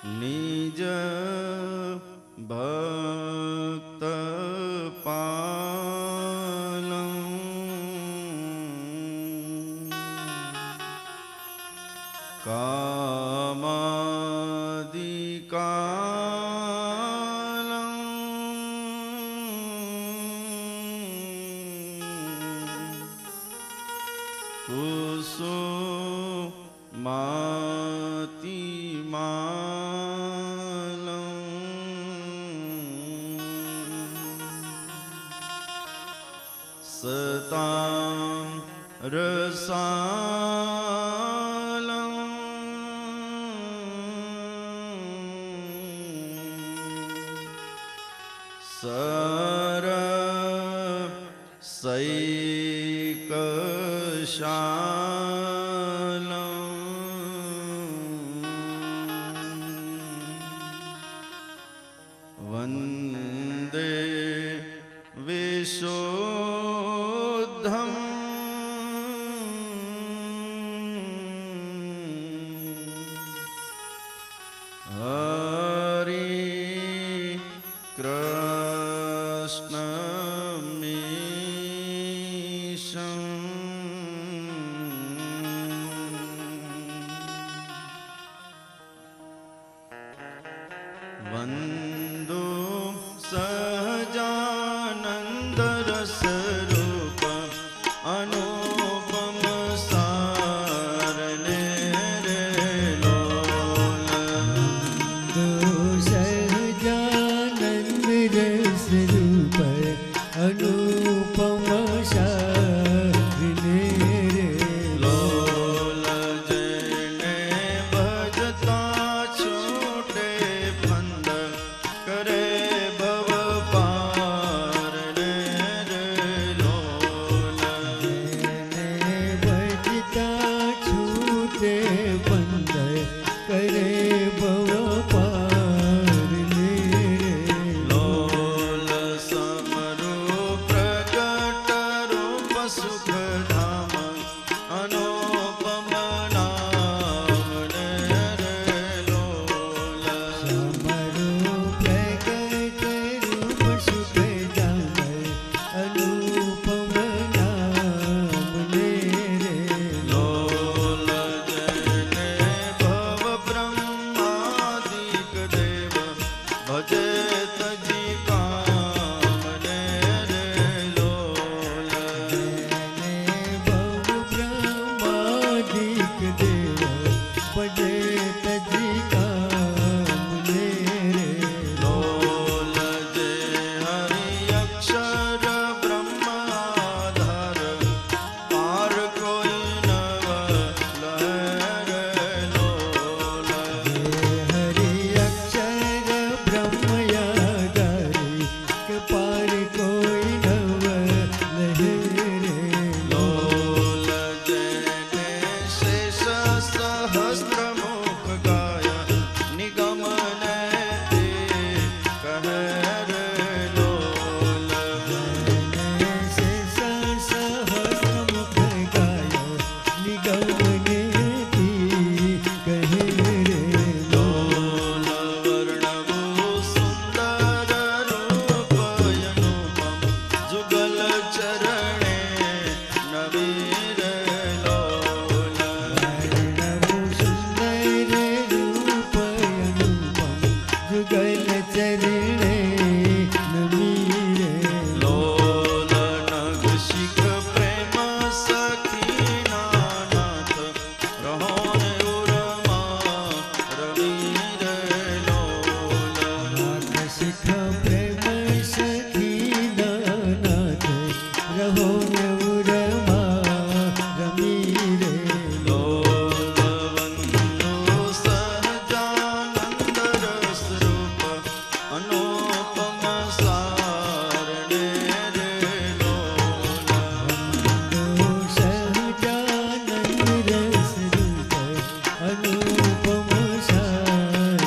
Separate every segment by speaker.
Speaker 1: निज भक्त पालं कामादिकालं कुसुमातिमालं सतां रसालं सरसैकशालं वन्दे विशुद्धं हरि कृष्णमीशं वन्दो सहजानन्दरसरूप अनुपम सार निर्लोल
Speaker 2: सहजानंद रस रूप अनुपम सार
Speaker 1: लोल जने भजता छूटे फंद करे भव पार लोल
Speaker 2: भजता छूटे बंद करे भव पार
Speaker 1: लोल समरू प्रकट रूप सुख धाम अनुपम नाम लोल
Speaker 2: समरो प्रकट रूप सुख धाम अनुपम नाम
Speaker 1: लोल जने भव ब्रह्मादिक देव भजे तजी काम लोल
Speaker 2: भव ब्रह्मादिक देव भजे तजी काम
Speaker 1: लोल जे हरि अक्षर ब्रह्म आधार पार कोई नव लहर लोल
Speaker 2: हरि अक्षर ब्रह्म यादारी के पार कोई नव लहरे
Speaker 1: लोल जने शेष सहस्त्र मुख गाय निगम नैति कहर लोल
Speaker 2: से सहस्र मुख गायो निगम नेति कहे रे
Speaker 1: लोल वर्णवो सुंदर रूप अनुपम जुगल चरणे नवीर लोल
Speaker 2: नमो सुंदर रूप अनुपम जुगल चरणे नमीरे
Speaker 1: लोल नग शिख प्रेम सखी नानाथ रहो ने उरमा रवीर लोल
Speaker 2: सिख प्रेम सखी नानाथ रहो नवरमा रमीरे
Speaker 1: लोल वंदो सहजानंद रस रूप अनुपम सार लोल
Speaker 2: सहजानंद रस रूप अनुपम सार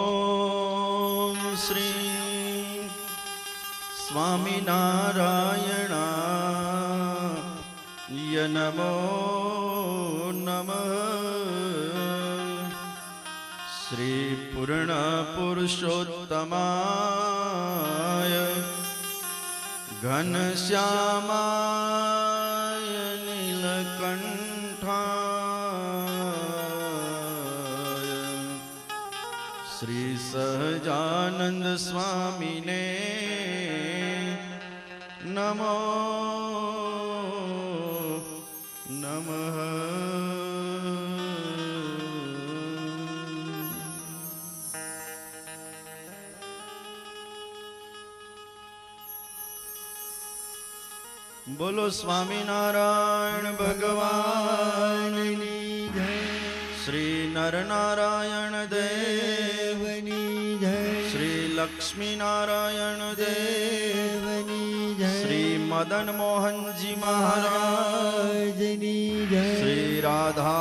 Speaker 1: ओम श्री स्वामी नारायण य नमो नमः श्री पूर्ण पुरुषोत्तमाय घनश्यामाय नीलकंठाय श्री सहजानंद स्वामिने नमो नमः। बोलो स्वामी नारायण भगवान
Speaker 2: ની જય
Speaker 1: श्री नर नारायण देव
Speaker 2: દેવની જય
Speaker 1: श्री लक्ष्मी नारायण देव
Speaker 2: દેવની જય
Speaker 1: श्री मदन मोहन जी महाराज
Speaker 2: રાજની જય
Speaker 1: श्री राधा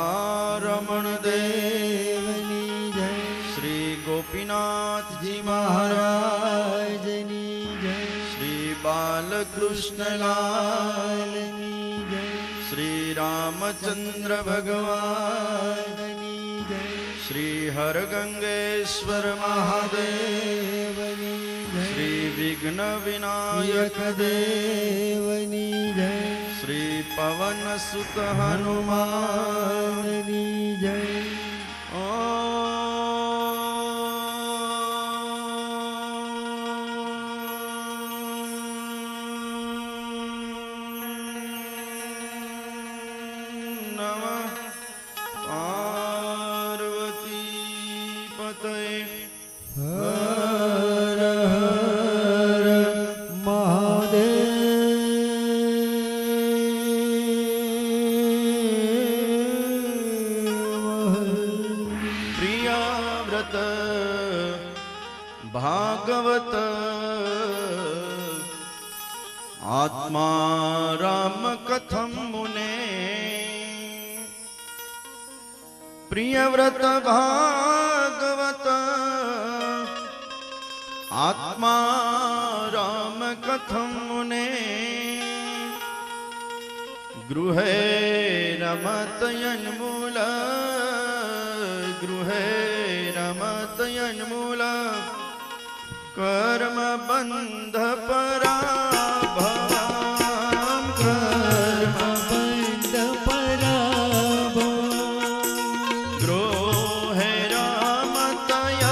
Speaker 1: रमण देव
Speaker 2: દેવની જય
Speaker 1: श्री गोपीनाथ जी महाराज
Speaker 2: રાજની જય
Speaker 1: श्री बालकृष्ण लाल
Speaker 2: લાલની જય
Speaker 1: श्री रामचंद्र भगवान
Speaker 2: ભગવાનની જય
Speaker 1: श्री हरगंगेश्वर महादेव
Speaker 2: દેવની જય
Speaker 1: श्री विघ्न विनायक देव
Speaker 2: દેવની જય
Speaker 1: श्री पवन सुत हनुमान
Speaker 2: ભગવાનની જય
Speaker 1: नमः पार्वती पतये
Speaker 2: હર હર મહાદેવ
Speaker 1: प्रियाव्रत भागवत आत्मा राम कथम मुने प्रियव्रत भागवत आत्मा राम कथम मुने गृहे रमतयन्मूल गृहे रमतयन्मूल कर्म बंध पराभवम् कर्म
Speaker 2: બંધ પરાભો
Speaker 1: गृहे रमतयन्मूल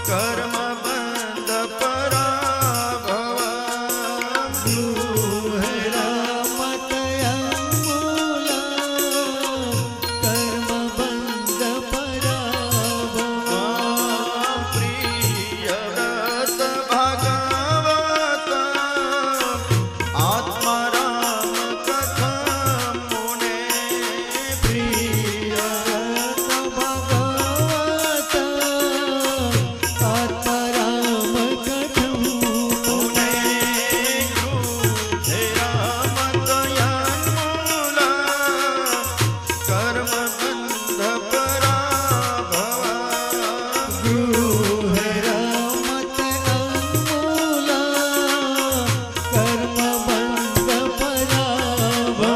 Speaker 1: कर्म बंध पराभवम्
Speaker 2: રામતયમૂલ કર્મ બંધ પરાભો
Speaker 1: प्रियव्रत भागवत आत्मा राम कथम मुने
Speaker 2: પ્રિયવ્રત ભગવત આત્મારામ કથમ
Speaker 1: मुने गृहे रमतयन्मूल कर्म बंध पराभवम्
Speaker 2: ગૃહે રામતયમૂલ કર્મ બંધ પરાભો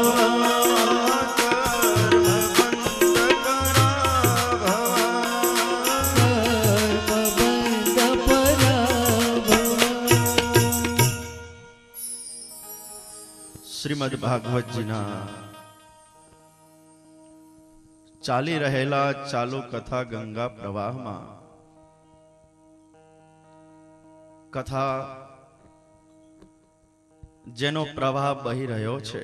Speaker 1: શ્રીમદ ભાગવતજીના ચાલી રહેલા ચાલુ કથા ગંગા પ્રવાહમાં કથા જેનો પ્રવાહ બહી રહ્યો છે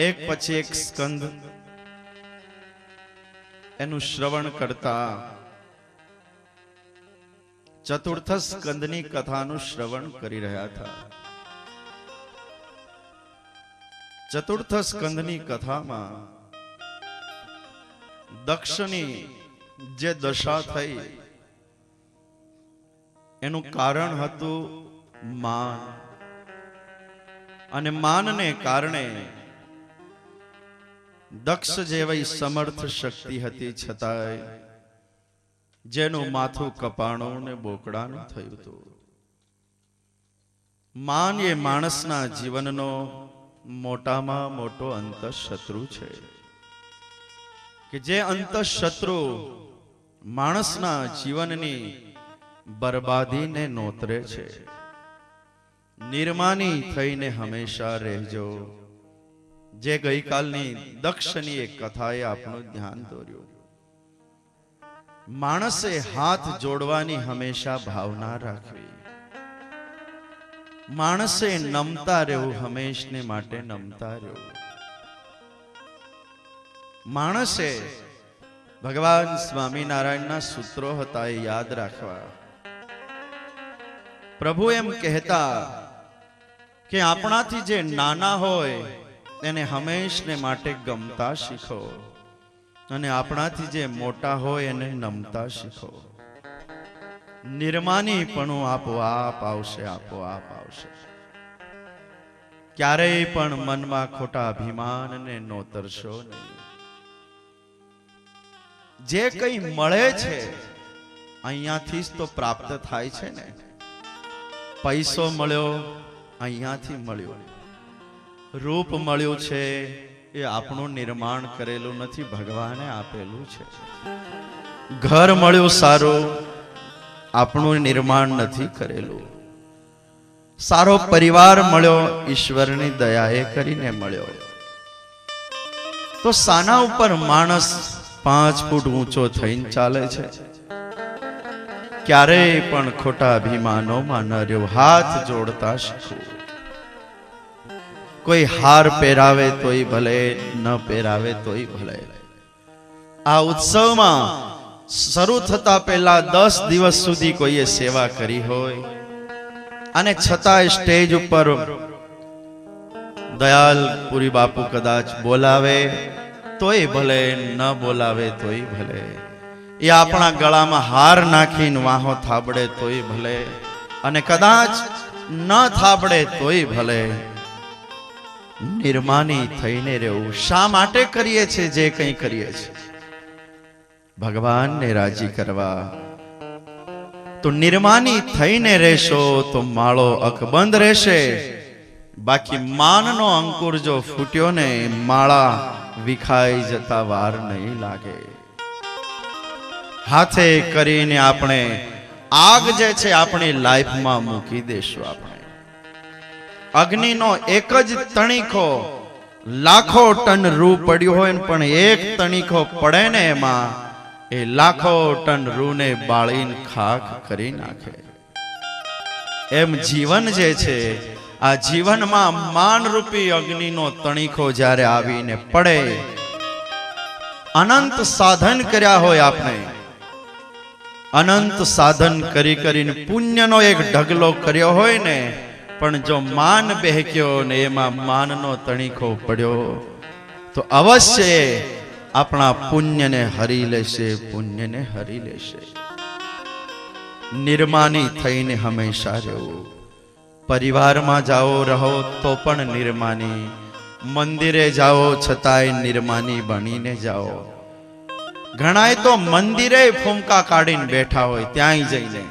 Speaker 1: એક પછી એક સ્કંદ એનું શ્રવણ કરતા ચતુર્થ સ્કંદની કથાનું શ્રવણ કરી રહ્યા હતા। ચતુર્થ સ્કંદની કથામાં દક્ષની જે દશા થઈ એનું કારણ હતું માન, અને માનને કારણે દક્ષ જેવી સમર્થ શક્તિ હતી છતાંય જેનું માથું કપાણું ને બોકડાનું થયું હતું। માન એ માણસના જીવનનો મોટામાં મોટો અંતઃશત્રુ છે કે જે અંતઃશત્રુ માણસના જીવનની બરબાદીને નોતરે છે. નિર્માની થઈને હંમેશા રહેજો. જે ગઈકાલની દક્ષની એક કથાએ આપણું ધ્યાન દોર્યું. માણસે હાથ જોડવાની હંમેશા ભાવના રાખવી. માણસે નમતા રહેવું, હંમેશને માટે નમતા રહેવું. માણસે ભગવાન સ્વામિનારાયણના સૂત્રો હતા એ યાદ રાખવા. પ્રભુ એમ કહેતા કે આપણાથી જે નાના હોય એને હંમેશને માટે ગમતા શીખો, અને આપણાથી જે મોટા હોય એને નમતા શીખો. નિર્માનીપણું આપોઆપ આવશે, આપોઆપ આવશે. ક્યારેય પણ મનમાં ખોટા અભિમાનને નોતરશો નહીં. જે કંઈ મળે છે અહીંયાથી જ તો પ્રાપ્ત થાય છે ને. પૈસો મળ્યો અહીંયાથી મળ્યો, રૂપ મળ્યું છે એ આપણું નિર્માણ કરેલું નથી, ભગવાને આપેલું છે. ઘર મળ્યું સારું, આપણું નિર્માણ નથી કરેલું. સારો પરિવાર મળ્યો, ઈશ્વરની દયાએ કરીને મળ્યો. તો સાના ઉપર માણસ 5 ફૂટ ઊંચો થઈને ચાલે છે? ક્યારેય પણ ખોટા અભિમાનોમાં ન રહ્યો. હાથ જોડતા શીખવું. કોઈ હાર પહેરાવે તોય ભલે, ન પહેરાવે તોય ભલે. આ ઉત્સવમાં શરૂ થતા પહેલા 10 દિવસ સુધી કોઈએ સેવા કરી હોય અને છતાંય સ્ટેજ ઉપર દયાલ પુરી બાપુ કદાચ બોલાવે તોય ભલે, ન બોલાવે તોય ભલે. એ આપણા ગળામાં હાર નાખીને વાહો થાબડે તોય ભલે, અને કદાચ ન થાબડે તોય ભલે. નિર્માની થઈને રહેવું. શા માટે કરીએ છીએ જે કંઈ કરીએ છીએ? ભગવાનને રાજી કરવા. તો નિર્માની થઈને રહેશો તો માળો અકબંધ રહેશે. બાકી માનનો અંકુર જો ફૂટ્યો ને, માળા વિખાઈ જતા વાર નહીં લાગે. હાથે કરીને આપણે આગ જે છે આપણી લાઈફમાં મૂકી દેશું. આપણે અગ્નિનો એક જ તણીખો, લાખો ટન રૂ પડ્યું હોય પણ એક તણીખો પડે ને એમાં એ લાખો ટન રૂને બાળીને ખાખ કરી નાખે. એમ જીવન જે છે, આ જીવનમાં માનરૂપી અગ્નિનો તણીખો જ્યારે આવીને પડે, અનંત સાધન કર્યા હોય આપણે, અનંત સાધન કરી કરીને પુણ્યનો એક ઢગલો કર્યો હોય ને, પણ જો માન બહેક્યો ને એમાં માનનો તણીખો પડ્યો તો અવશ્ય આપણા પુણ્યને હરી લેશે, પુણ્યને હરી લેશે. નિર્માની થઈને હંમેશા રહેવું. પરિવારમાં જાઓ રહો તો પણ નિર્માની, મંદિરે જાઓ છતાંય નિર્માની બનીને જાઓ. ઘણાય તો મંદિરે ફૂંકા કાઢીને બેઠા હોય, ત્યાંય જઈને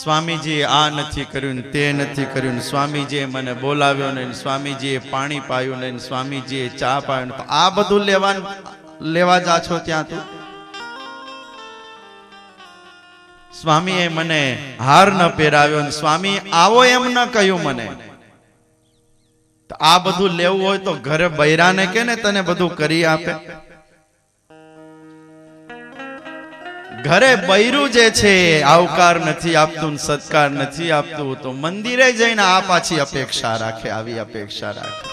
Speaker 1: સ્વામીજીએ આ નથી કર્યું, તે નથી કર્યું, સ્વામીજીએ મને બોલાવ્યો ને, સ્વામીજીએ પાણી પાયું ને, સ્વામીજીએ ચા પાયું. તો આ બધું લેવા જા છો ત્યાં? તું સ્વામીએ મને હાર ન પહેરાવ્યો ને સ્વામી આવો એમ ન કહ્યું મને. તો આ બધું લેવું હોય તો ઘરે બૈરાને કે ને તને બધું કરી આપે. ઘરે બૈરું જે છે આવકાર નથી આપતું, સત્કાર નથી આપતું, તો મંદિરે જઈને આ પાછી અપેક્ષા રાખે, આવી અપેક્ષા રાખે.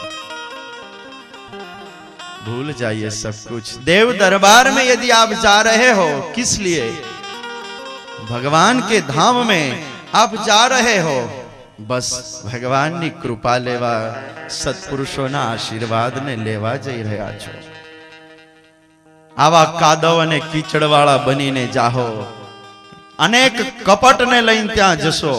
Speaker 1: भूल जाइए सब कुछ. देव दरबार में यदि आप जा रहे हो, किस लिए? भगवान के धाम में आप जा रहे हो बस भगवान ની કૃપા લેવા, સત્પુરુષોના આશીર્વાદ ને લેવા જઈ રહ્યા છો. આવા કાદવ અને કીચડ વાળા બનીને જાહો, અનેક કપટને લઈને ત્યાં જશો,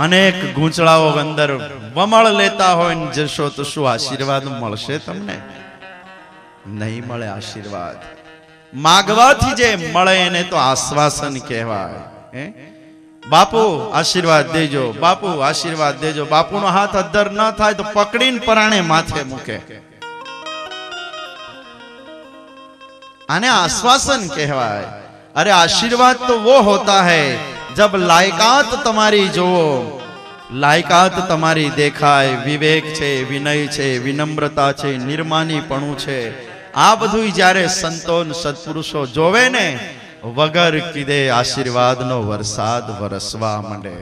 Speaker 1: અનેક ગૂંચળાઓ અંદર વમળ લેતા હોય ને જશો તો શું આશીર્વાદ મળશે તમને? નહીં મળે આશીર્વાદ. માગવાથી જે મળે એને તો આશ્વાસન કહેવાય. બાપુ આશીર્વાદ દેજો, બાપુ આશીર્વાદ દેજો. બાપુનો હાથ અદ્ધર ન થાય તો પકડીને પરાણે માથે મૂકે. આને આશ્વાસન કહેવાય. अरे आशीर्वाद तो वो होता है जब लायकात तुम्हारी जो लायकात तुम्हारी देखाय, विवेक छे, विनय छे, विनम्रता छे, निर्मानीपणું છે, આ બધું જ્યારે સંતો સત્પુરુષો જોવે ને, વગર કીધે આશીર્વાદનો વરસાદ વરસવા માંડે.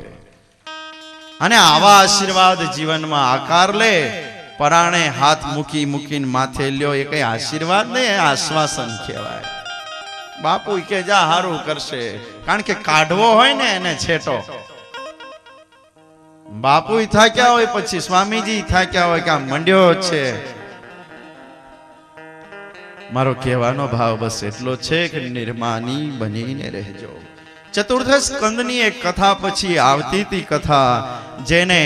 Speaker 1: અને આવા આશીર્વાદ જીવનમાં આકાર લે. પરાણે હાથ મૂકી મૂકીને માથે લ્યો, એ કઈ આશીર્વાદ નહીં, આશ્વાસન કહેવાય. બાપુ કે જા હારું કરશે, કારણ કે કાઢવો હોય ને એને છેટો. બાપુ થાક્યા હોય, પછી સ્વામીજી થાક્યા હોય કે આ મંડ્યો છે. મારો કહેવાનો ભાવ બસ એટલો છે કે નિર્માની બનીને રહેજો. ચતુર્થ સ્કંદની એક કથા પછી આવતી હતી કથા, જેને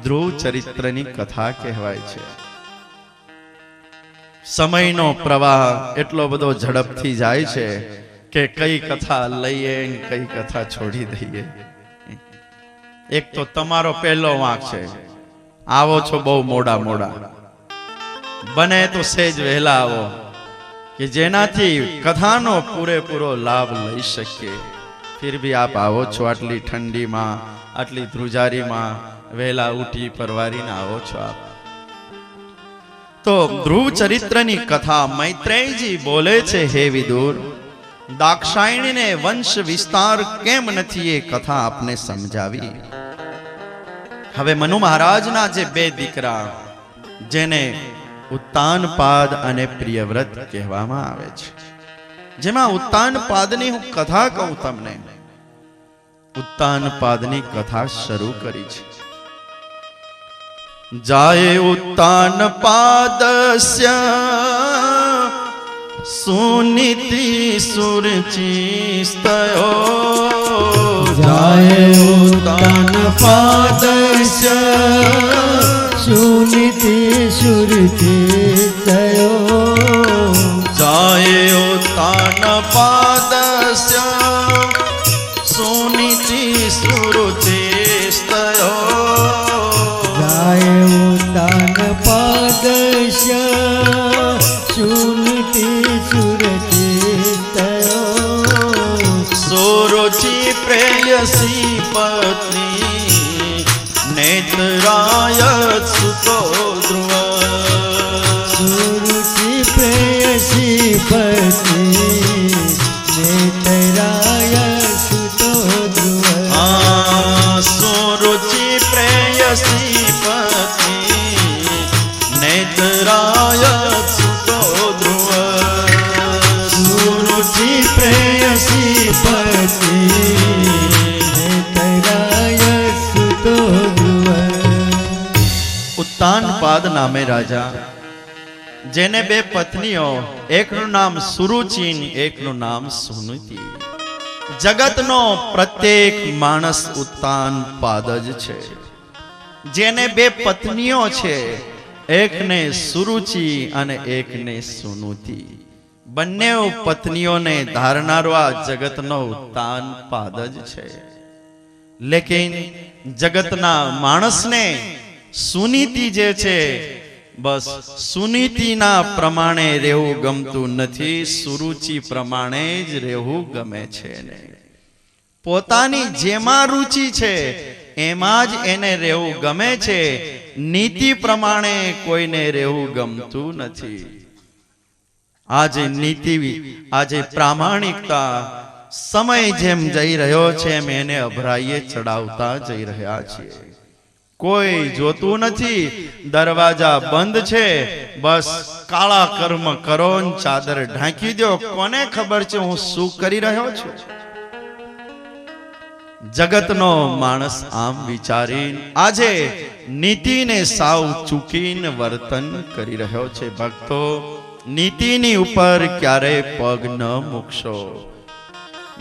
Speaker 1: ધ્રુવ ચરિત્રની કથા કહેવાય છે. સમયનો પ્રવાહ એટલો બધો ઝડપથી જાય છે કે કઈ કથા લઈએ કઈ કથા છોડી દઈએ. એક તો તમારો પહેલો વાંક છે, આવો છો બહુ મોડા મોડા, બને તો સેજ વહેલા આવો કે જેનાથી કથાનો પૂરેપૂરો લાભ લઈ શકીએ. ફિર ભી આપ આવો છો આટલી ઠંડીમાં, આટલી ધ્રુજારીમાં, વહેલા ઉઠી પરવારીને આવો છો આપ. તો ધ્રુવ ચરિત્રની કથા મૈત્રેયજી બોલે છે, હે વિદુર, દાક્ષાયણીને વંશ વિસ્તાર કેમ નથી એ કથા આપને સમજાવી. હવે મનુ મહારાજના જે બે દીકરા, જેને ઉત્તાનપાદ અને પ્રિયવ્રત કહેવામાં આવે છે, જેમાં ઉત્તાનપાદની હું કથા કહું તમને. ઉત્તાનપાદની કથા શરૂ કરી છે. जाये उत्तानपादस्य सुनीति सुरचिस्तयो.
Speaker 2: जाये उत्तानपादस्य सुनीति सुरचिस्तयो.
Speaker 1: जाये उत्तानपादस्य सुनीति सुरचिस्तयो.
Speaker 2: उत्तानपादस्य सुनीति सुरचिस्तयो.
Speaker 1: सुरुचि प्रेयसी पत्नी नेत्राय सुतो ध्रुव.
Speaker 2: सुरुचि प्रेयसी पत्नी नेत्राय सुतो ध्रुव.
Speaker 1: सुरुचि प्रेयसी पत्नी नेत्राय सुतो ध्रुव.
Speaker 2: सुरुचि प्रेयसी पत्नी नेत्राय सुतो ध्रुव.
Speaker 1: ઉત્તાનપાદ નામે રાજા, જેને બે પત્નીઓ, એકનું નામ સુરુચિ, એકનું નામ સુનીતિ. જગતનો પ્રત્યેક માણસ ઉત્તાનપાદ જ છે. જેને બે પત્નીઓ છે, એકને સુરુચિ અને એકને સુનીતિ. બંને પત્નીઓને ધારનારો આ જગતનો ઉત્તાનપાદ જ છે. લેકિન જગતના માણસને સુનીતિ જે છે, બસ સુનીતિના પ્રમાણે રહેવું ગમતું નથી, સુરુચિ પ્રમાણે જ રહેવું ગમે છે ને. પોતાની જેમાં રુચિ છે એમાં જ એને રહેવું ગમે છે, નીતિ પ્રમાણે કોઈને રહેવું ગમતું નથી. આજે નીતિ, આજે પ્રામાણિકતા, સમય જેમ જઈ રહ્યો છે એમ એને અભરાઈએ ચડાવતા જઈ રહ્યા છીએ. કોઈ જોતું નથી, દરવાજા બંધ છે, બસ કાળા કર્મ કરો ને ચાદર ઢાંકી દો. કોને ખબર છે હું શું કરી રહ્યો છું? જગતનો માણસ આમ વિચારીને આજે નીતિને સાવ ચૂકીને વર્તન કરી રહ્યો છે. ભક્તો, નીતિની ઉપર ક્યારેય પગ ન મૂકશો,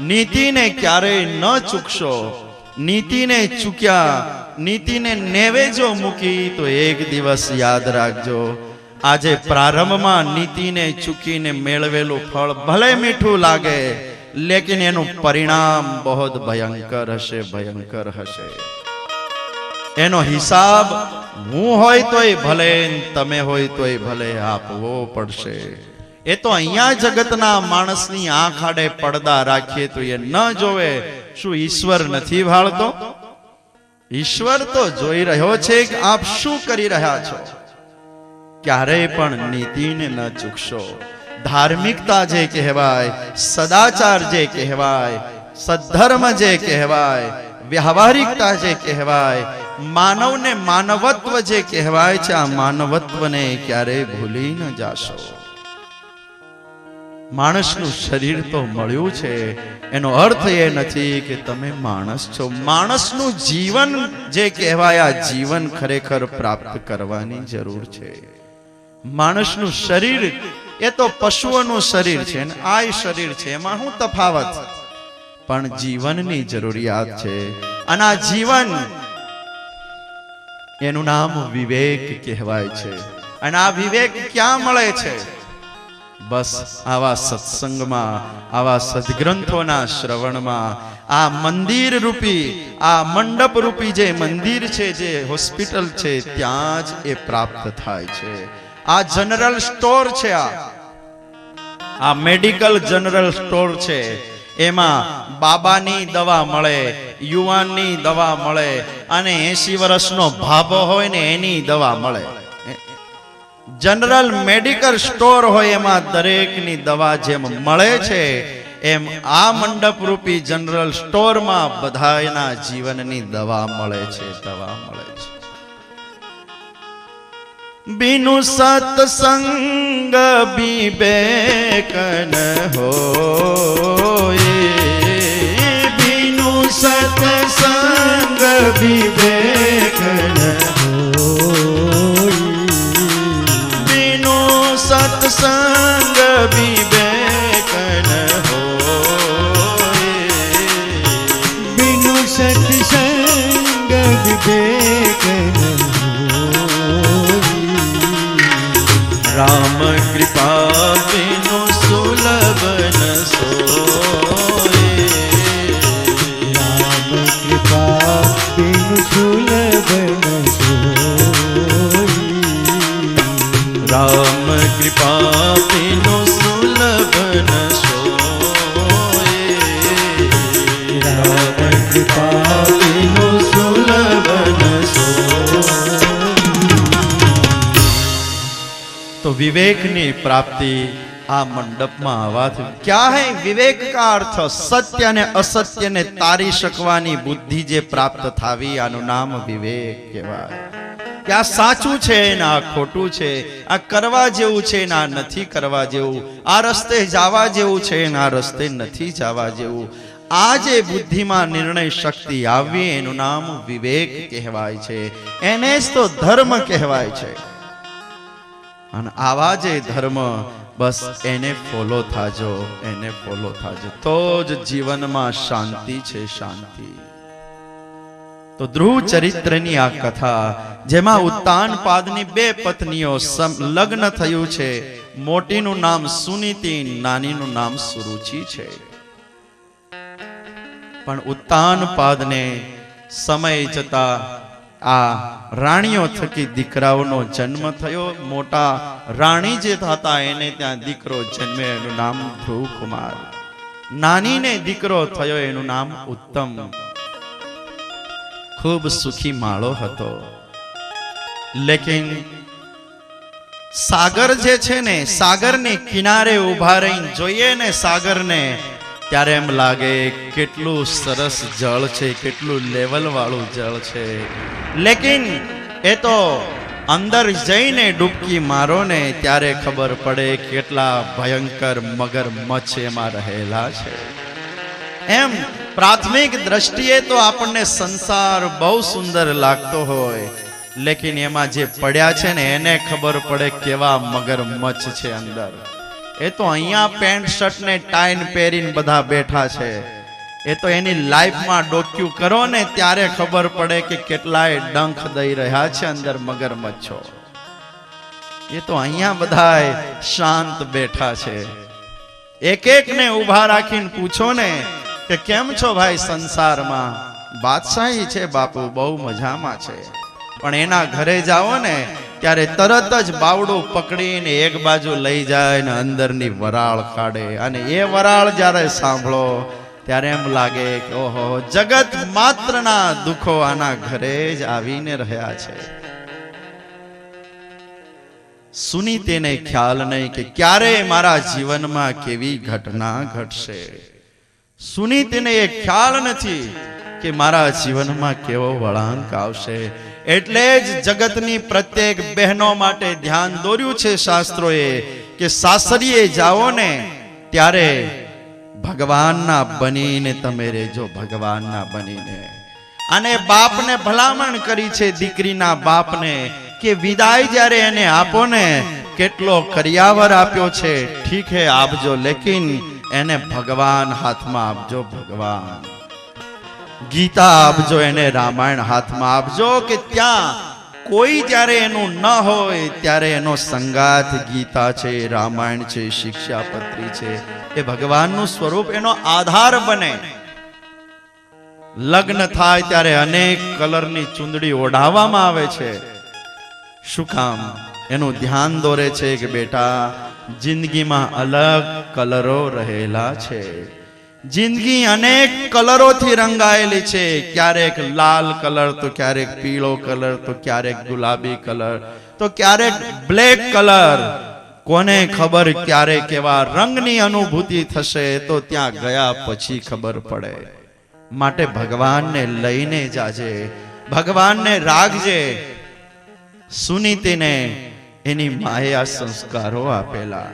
Speaker 1: નીતિને ક્યારેય ન ચૂકશો. નીતિને ચૂક્યા, નીતિને નેવેજો મૂકી તો એક દિવસ યાદ રાખજો, આજે પ્રારંભમાં નીતિને ચૂકીને મેળવેલું ફળ ભલે મીઠું લાગે, लेकिन એનું પરિણામ बहुत ભયંકર હશે, ભયંકર હશે. એનો હિસાબ હું હોય તોય ભલે, તમે હોય તોય ભલે આપવો પડશે. એ તો અહીંયા જગતના માણસની આંખ આડે પડદા રાખીએ તો એ ન જોવે. શું ઈશ્વર નથી ભાળતો? ઈશ્વર તો જોઈ રહ્યો છે કે આપ શું કરી રહ્યા છો. ક્યારેય પણ નીતિને ન ચૂકશો. ધાર્મિકતા જે કહેવાય, સદાચાર જે કહેવાય, સદ્ધર્મ જે કહેવાય, વ્યવહારિકતા જે કહેવાય, માનવને માનવત્વ જે કહેવાય છે, આ માનવત્વને ક્યારેય ભૂલી ન જાશો. માણસનું શરીર તો મળ્યું છે, એનો અર્થ એ નથી કે તમે માણસ છો. માણસનું જીવન જે કહેવાય, આ જીવન ખરેખર પ્રાપ્ત કરવાની જરૂર છે. માણસનું શરીર એ તો પશુઓનું શરીર છે ને આ શરીર છે, એમાં શું તફાવત? પણ જીવનની જરૂરિયાત છે. અને આ જીવન, એનું નામ વિવેક કહેવાય છે. અને આ વિવેક ક્યાં મળે છે? બસ આવા સત્સંગમાં, આવા સદગ્રંથોના શ્રવણમાં. આ મંદિર રૂપી, આ મંડપ રૂપી જે મંદિર છે, જે હોસ્પિટલ છે, ત્યાં જ એ પ્રાપ્ત થાય છે. આ જનરલ સ્ટોર છે, આ મેડિકલ જનરલ સ્ટોર છે. એમાં બાબાની દવા મળે, યુવાનની દવા મળે, અને 80 વર્ષનો ભાભો હોય ને એની દવા મળે. જનરલ મેડિકલ સ્ટોર હોય એમાં દરેકની દવા જેમ મળે છે, એમ આ મંડપ રૂપી જનરલ સ્ટોરમાં બધાના જીવનની દવા મળે છે, દવા મળે છે. बिनु सत्संग विवेक न होए, बिनु सत्संग विवेक न होए, बिनु सत्संग विवेक न होए,
Speaker 2: बिनु सत्संग विवेक न
Speaker 1: राम कृपा बिनु सुलभ न सोए,
Speaker 2: राम कृपा बिनु सुलभ न सोए,
Speaker 1: राम कृपा बिनु सुलभ न सोए, राम कृपा बिनु सुलभ न सोए. तो विवेक ની પ્રાપ્તિ આ મંડપમાં આવવાથી. क्या है विवेक का अर्थ? સત્ય અને અસત્યને તારી શકવાની બુદ્ધિ જે પ્રાપ્ત થાવી, આનું નામ વિવેક કહેવાય. કે આ સાચું છે ને આ ખોટું છે, આ કરવા જેવું છે ને આ નથી કરવા જેવું, આ રસ્તે જવા જેવું છે ને આ રસ્તે નથી જવા જેવું. આ જે બુદ્ધિમાં નિર્ણય શક્તિ આવી, એનું નામ વિવેક કહેવાય છે. એને જ તો ધર્મ કહેવાય છે. અને આવા જે ધર્મ, બસ એને ફોલો થાજો, એને ફોલો થાજો, તો જ જીવનમાં શાંતિ છે, શાંતિ. તો ધ્રુવ ચરિત્રની આ કથા, જેમાં ઉત્તાનપાદની 2 પત્નીઓ લગ્ન થયું છે. મોટીનું નામ સુનીતિ, નાનીનું નામ સુરુચિ છે. પણ ઉત્તાનપાદને સમય જતા આ રાણીઓ થકી દીકરાઓનો જન્મ થયો. મોટા રાણી જે હતા એને ત્યાં દીકરો જન્મ્યો, એનું નામ ધ્રુવ કુમાર. નાનીને દીકરો થયો, એનું નામ ઉત્તમ. ખૂબ સુખી માળો હતો. લેકિન સાગર જે છે ને, સાગરને કિનારે ઉભા રહીને જોઈએ ને સાગરને, ત્યારે એમ લાગે કેટલું સરસ જળ છે, કેટલું લેવલ વાળું જળ છે. લેકિન એ તો અંદર જઈને ડૂબકી મારો ને ત્યારે ખબર પડે કેટલા ભયંકર મગરમચ્છ એમાં રહેલા છે. એમ પ્રાથમિક દ્રષ્ટિએ તો આપણને સંસાર બહુ સુંદર લાગતો હોય, લેકિન એમાં જે પડ્યા છે ને એને ખબર પડે કેવા મગરમચ્છ છે અંદર. એ તો અહીંયા પેન્ટ શર્ટ ને ટાઈ પહેરીને બધા બેઠા છે. એ તો એની લાઈફમાં ડોક્યુ કરો ને ત્યારે ખબર પડે કે કેટલાય ડંખ દઈ રહ્યા છે અંદર મગરમચ્છો. એ તો અહીંયા બધા શાંત બેઠા છે. એક એકને ઊભા રાખીને પૂછો ને કે કેમ છો ભાઈ સંસારમાં? બાદશાહી છે બાપુ, બહુ મજામાં છે. પણ એના ઘરે જાઓ ને ત્યારે તરત જ બાવડું પકડીને એક બાજુ લઈ જાય ને અંદરની વરાળ કાઢે. અને એ વરાળ જ્યારે સાંભળો ત્યારે એમ લાગે કે ઓહો, જગત માત્રના દુઃખો આના ઘરે જ આવીને રહ્યા છે. સુની તેને ખ્યાલ નહીં કે ક્યારે મારા જીવનમાં કેવી ઘટના ઘટશે. સુની તેને એ ખ્યાલ નથી કે મારા જીવનમાં કેવો વળાંક આવશે. એટલે જ જગતની પ્રત્યેક બહેનો માટે ધ્યાન દોર્યું છે શાસ્ત્રોએ કે સાસરીએ જાઓ ને ત્યારે ભગવાનના બનીને તમે રહેજો, ભગવાનના બનીને. અને બાપને ભલામણ કરી છે, દીકરીના બાપને, કે વિદાય જ્યારે એને આપો ને, કેટલો કરિયાવર આપ્યો છે, ઠીક હે આપજો, લેકિન એને ભગવાન હાથમાં આપજો, ભગવાન. ગીતા આપજો એને, રામાયણ હાથમાં આપજો, કે ત્યાં કોઈ જ્યારે એનું ન હોય ત્યારે એનો સંગાથ ગીતા છે, રામાયણ છે, શિક્ષાપત્રી છે, એ ભગવાનનું સ્વરૂપ એનો આધાર બને. લગ્ન થાય ત્યારે અનેક કલરની ચુંદડી ઓઢાવવામાં આવે છે. શું કામ? એનું ધ્યાન દોરે છે કે બેટા, જિંદગીમાં અલગ કલરો રહેલા છે. જિંદગી અનેક કલરોથી રંગાયેલી છે. ક્યારેક લાલ કલર, તો ક્યારેક પીળો કલર, તો ક્યારેક ગુલાબી કલર, તો ક્યારેક બ્લેક કલર. કોને ખબર ક્યારે કેવા રંગની અનુભૂતિ થશે, તો ત્યાં ગયા પછી ખબર પડે. માટે ભગવાનને લઈને જાજે, ભગવાનને રાખજે. સુનીતિને એની માયા સંસ્કારો આપેલા.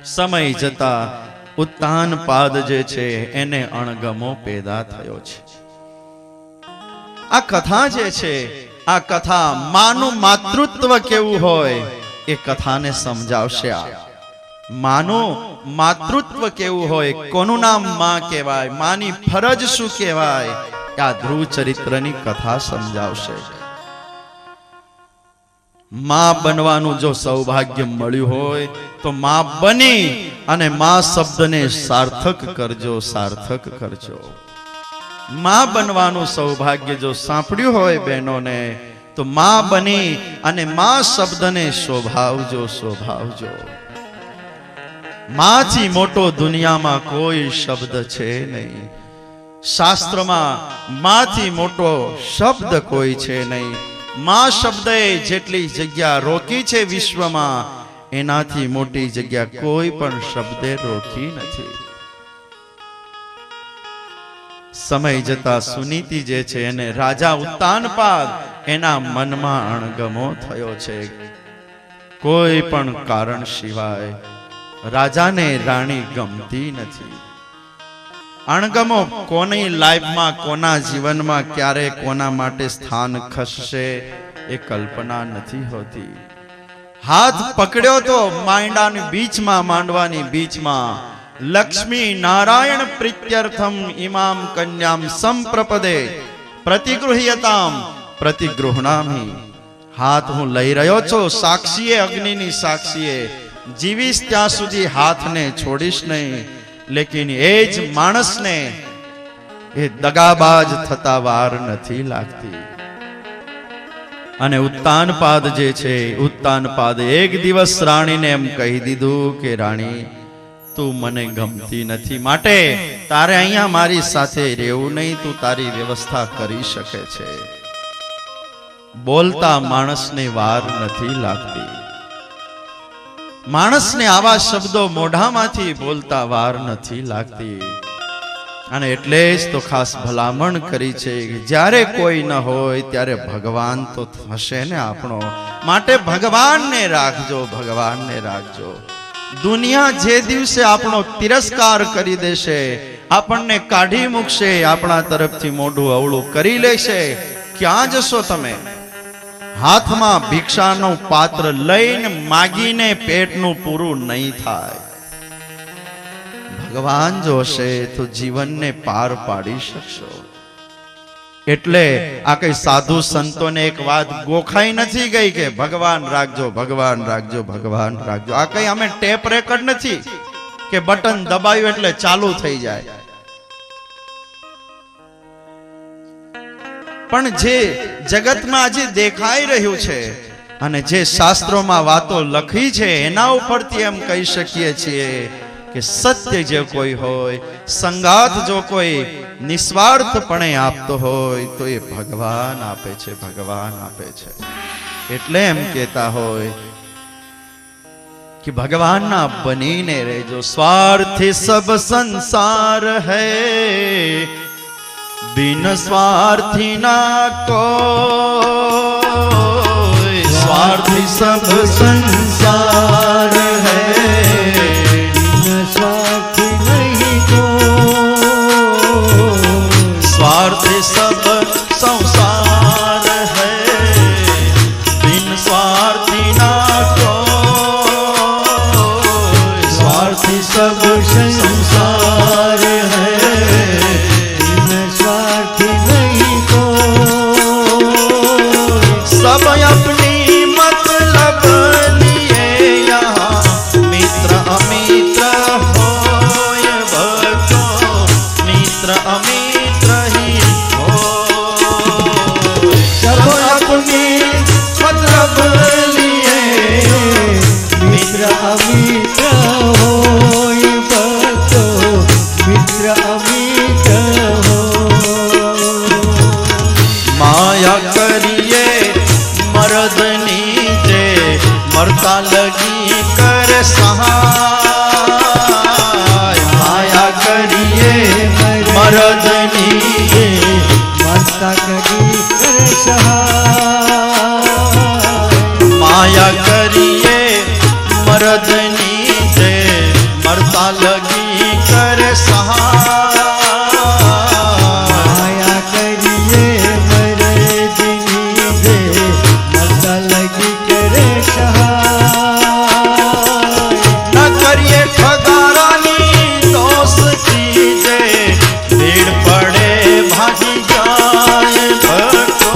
Speaker 1: સમય જતા ઉત્તાનપાદ જે છે એને અણગમો પેદા થયો છે. આ કથા જે છે, આ કથા માનું માતૃત્વ કેવું હોય એ કથાને સમજાવશે. આ માનું માતૃત્વ કેવું હોય, કોનું નામ માં કહેવાય, માની ફરજ શું કહેવાય, આ ધ્રુવ ચરિત્રની કથા સમજાવશે. માં બનવાનું જો સૌભાગ્ય મળ્યું હોય તો માં બની અને માં શબ્દને સાર્થક કરજો, સાર્થક કરજો. માં બનવાનું સૌભાગ્ય જો સાંપડ્યું હોય બહેનોને, તો માં બની અને માં શબ્દને શોભાવજો, શોભાવજો. માથી મોટો દુનિયામાં કોઈ શબ્દ છે નહીં. શાસ્ત્રમાં માથી મોટો શબ્દ કોઈ છે નહીં. માં શબ્દે જેટલી જગ્યા રોકી છે વિશ્વમાં, એનાથી મોટી જગ્યા કોઈ પણ શબ્દે રોકી નથી. સમય જતા સુનીતિ જે છે એને રાજા ઉત્તાનપાદ એના મનમાં અણગમો થયો છે. કોઈ પણ કારણ સિવાય રાજાને રાણી ગમતી નથી. અણગમો કોની લાઈફમાં, કોના જીવનમાં ક્યારે કોના માટે સ્થાન ખસશે એ કલ્પના નથી હોતી. હાથ પકડ્યો તો માંડવાની બીચમાં, માંડવાની બીચમાં, લક્ષ્મી નારાયણ પ્રીત્યર્થમ ઇમામ કન્યામ સંપ્રપદે પ્રતિગૃહ્યતામ પ્રતિગૃહણામિ. હાથ હું લઈ રહ્યો છું, સાક્ષીએ, અગ્નિની સાક્ષીએ, જીવીશ ત્યાં સુધી હાથને છોડીશ નહીં. લેકિન એ જ માણસને એ દગાબાજ થતા વાર નથી લાગતી. અને ઉત્તાનપાદ જે છે, ઉત્તાનપાદ એક દિવસ રાણીને એમ કહી દીધું કે રાણી, તું મને ગમતી નથી, માટે તારે અહીંયા મારી સાથે રહેવું નહીં, તું તારી વ્યવસ્થા કરી શકે છે. બોલતા માણસને વાર નથી લાગતી. માણસને આવા શબ્દો મોઢામાંથી બોલતા વાર નથી લાગતી. અને એટલે જ તો ખાસ ભલામણ કરી છે કે જ્યારે કોઈ ન હોય ત્યારે ભગવાન તો હશે ને આપણો. માટે ભગવાનને રાખજો, ભગવાનને રાખજો. દુનિયા જે દિવસે આપણો તિરસ્કાર કરી દેશે, આપણને કાઢી મૂકશે, આપણા તરફથી મોઢું અવળું કરી લેશે, ક્યાં જશો તમે? હાથમાં ભિક્ષાનું પાત્ર લઈને માગીને પેટનું પૂરું નહીં થાય. ભગવાન જો હશે તો જીવનને પાર પાડી શકશો. એટલે આ કઈ સાધુ સંતોને એક વાત ગોખાઈ નથી ગઈ કે ભગવાન રાખજો, ભગવાન રાખજો, ભગવાન રાખજો. આ કઈ અમે ટેપ રેકર્ડ નથી. કે બટન દબાવ્યું એટલે ચાલુ થઈ જાય. પણ જે જગતમાં આજે દેખાઈ રહ્યું છે અને જે શાસ્ત્રોમાં વાતો લખી છે એના ઉપરથી એમ કહી શકીએ છીએ કે સત્ય જે કોઈ હોય, સંગાત જો કોઈ નિસ્વાર્થપણે આપતો હોય તો એ ભગવાન આપે છે, ભગવાન આપે છે. એટલે એમ કહેતા હોય कि भगवान ना बनीने रेजो. स्वार्थी सब संसार है, बिन स्वार्थी ना कोई. स्वार्थी सब संसार है,
Speaker 2: बिन स्वार्थी नहीं कोई.
Speaker 1: स्वार्थी सब संसार है, बिन स्वार्थी ना कोई.
Speaker 2: स्वार्थी सब संसार है, बिन स्वार्थी नहीं कोई.
Speaker 1: सब अपनी मतलब लिए यहाँ मित्र अमित्र होय बचो. मित्र अमित्र ही हो.
Speaker 2: सब अपने मतलब लिए मित्र अमित्र होय बचो. मित्र अमित्र हो.
Speaker 1: माया करिए मर्दनी जे मरता लगी कर सहाय. माया करिए मर्दनी जे
Speaker 2: मरता कभी कर सहाय.
Speaker 1: माया करिए मर्दनी जे मरता लगी कर सहाय.
Speaker 2: माया करिए मर्दनी जे मरता लगी करे सहाय.
Speaker 1: न करिए ठगारानी दोस्ती जे भीड़ पड़े भागी जाए भक्तो.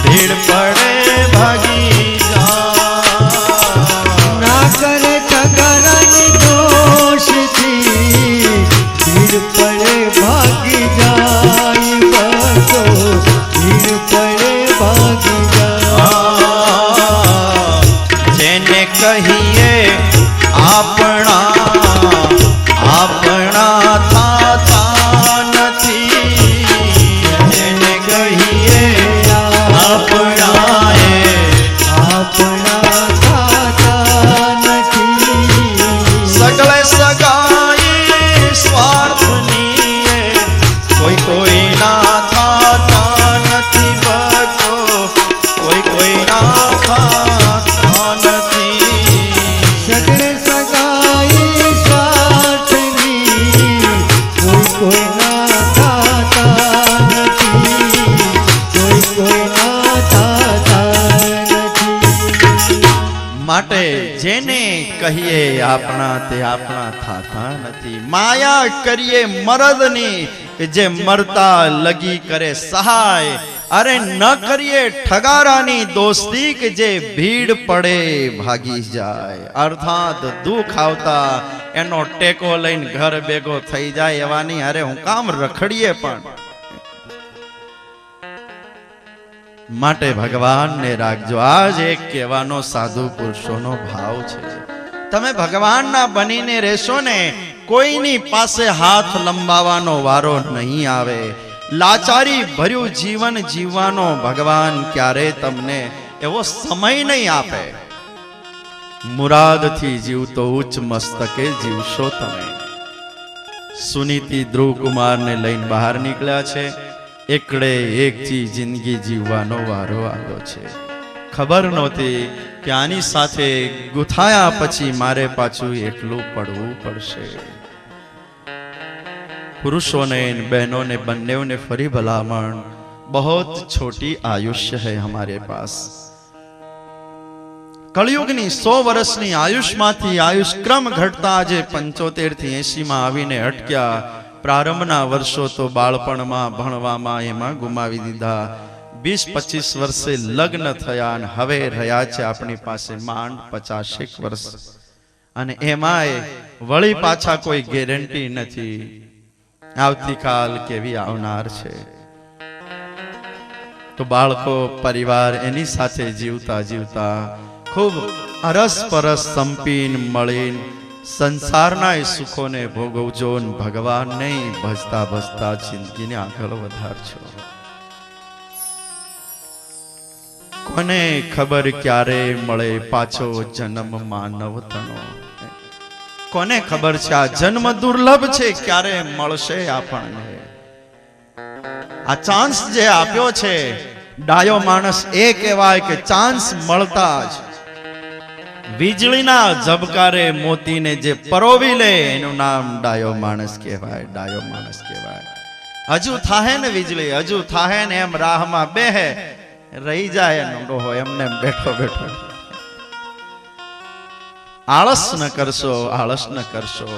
Speaker 1: भीड़ पड़े भागी जाए.
Speaker 2: ना करे ठगरानी दोस्ती, भीड़ पड़े भागी जाए बसो. भीड़ पड़े भागी जाए.
Speaker 1: जेने कहिए આપણા આપણા થાતા નથી. જેને કહીએ આપણા એ
Speaker 2: આપણા થાતા નથી.
Speaker 1: સગળે સગાઈ સ્વાર્થની એ કોઈ કોઈના થાતા નથી બકો. કોઈ કોઈના થાતા નથી.
Speaker 2: સગળે સગાઈ સ્વાર્થની, કોઈ કોઈના થાતા નથી. કોઈ કોઈના થાતા નથી.
Speaker 1: માટે જેને કહીએ આપણા તે આપણા થાતા નથી. માયા કરીએ મરદની કે જે મરતા લગી કરે સહાય. અરે ન કરીએ ઠગારાની દોસ્તી કે જે ભીડ પડે ભાગી જાય. અર્થાત દુઃખ આવતા એનો ટેકો લઈને ઘર ભેગો થઈ જાય એવાની અરે હું કામ રખડીએ. પણ માટે ભગવાનને રાખજો. આજ એક કહેવાનો સાધુ પુરુષોનો ભાવ છે. તમે ભગવાનના બનીને રહેશો ને, કોઈની પાસે હાથ લંબાવવાનો વારો નહીં આવે. લાચારી ભર્યું જીવન જીવવાનો ભગવાન ક્યારે તમને એવો સમય નહીં આપે. મુરાદથી જીવતો ઉચ્ચ મસ્તકે જીવશો તમે. સુનીતિ ધ્રુવકુમારને લઈને બહાર નીકળ્યા છે. એકડે એકથી જિંદગી જીવવાનો વારો આવ્યો છે. ખબર નહોતી કે આની સાથે ગુથાયા પછી મારે પાછું એકલું પડવું પડશે. પુરુષોને બહેનોને બંનેઓને ફરી ભલામણ, बहुत छोटी आयुष्य है हमारे पास. કળિયુગની 100 વર્ષની આયુષ્માંથી આયુષ્ક્રમ ઘટતા આજે 75 થી 80 માં આવીને અટક્યા. પ્રારંભના વર્ષો તો બાળપણમાં ભણવામાં એમાં ગુમાવી દીધા. 20-25 વર્ષે લગ્ન થયા અને હવે રહ્યા છે આપણી પાસે માંડ 50 વર્ષ. અને એમાંય વળી પાછા કોઈ ગેરંટી નથી આવતીકાલ કેવી આવનાર છે. તો બાળકો પરિવાર એની સાથે જીવતા જીવતા ખૂબ અરસપરસ સંપીન મળીન સંસારના સુખોને ભોગવજો ને ભગવાનને ભજતા ભજતા જિંદગીને આગળ વધારજો. કોને ખબર ક્યારે મળે પાછો જન્મ માનવ તણો. કોને ખબર છે આ જન્મ દુર્લભ છે, ક્યારે મળશે આપણને. આ ચાન્સ જે આપ્યો છે, ડાયો માણસ એ કહેવાય કે ચાન્સ મળતા જ વીજળીના ઝબકારે મોતીને જે પરોવી લે એનું નામ ડાયો માણસ કહેવાય. ડાયો માણસ કહેવાય. હજુ થાહે ને વીજળી, હજુ થાહે ને એમ રાહમાં બેહે રહી જાય નંડો હોય એમને બેઠો બેઠો. આળસ ન કરશો, આળસ ન કરશો.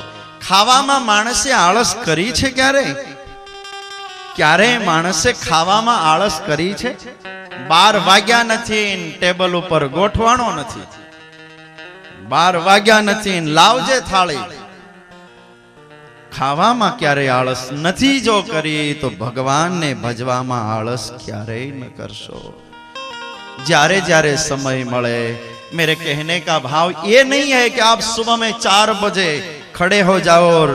Speaker 1: ખાવામાં માણસે આળસ કરી છે ક્યારે? ક્યારે માણસે ખાવામાં આળસ કરી છે? 12 વાગ્યા નથી ટેબલ ઉપર ગોઠવાણો નથી, 12 વાગ્યા નથી લાવજે થાળી. ખાવામાં ક્યારે આળસ નથી જો કરી તો ભગવાનને ભજવામાં આળસ ક્યારેય ન કરશો. જ્યારે જ્યારે સમય મળે, मेरे कहने का भाव ये नहीं है कि आप सुबह में 4 बजे खड़े हो जाओ और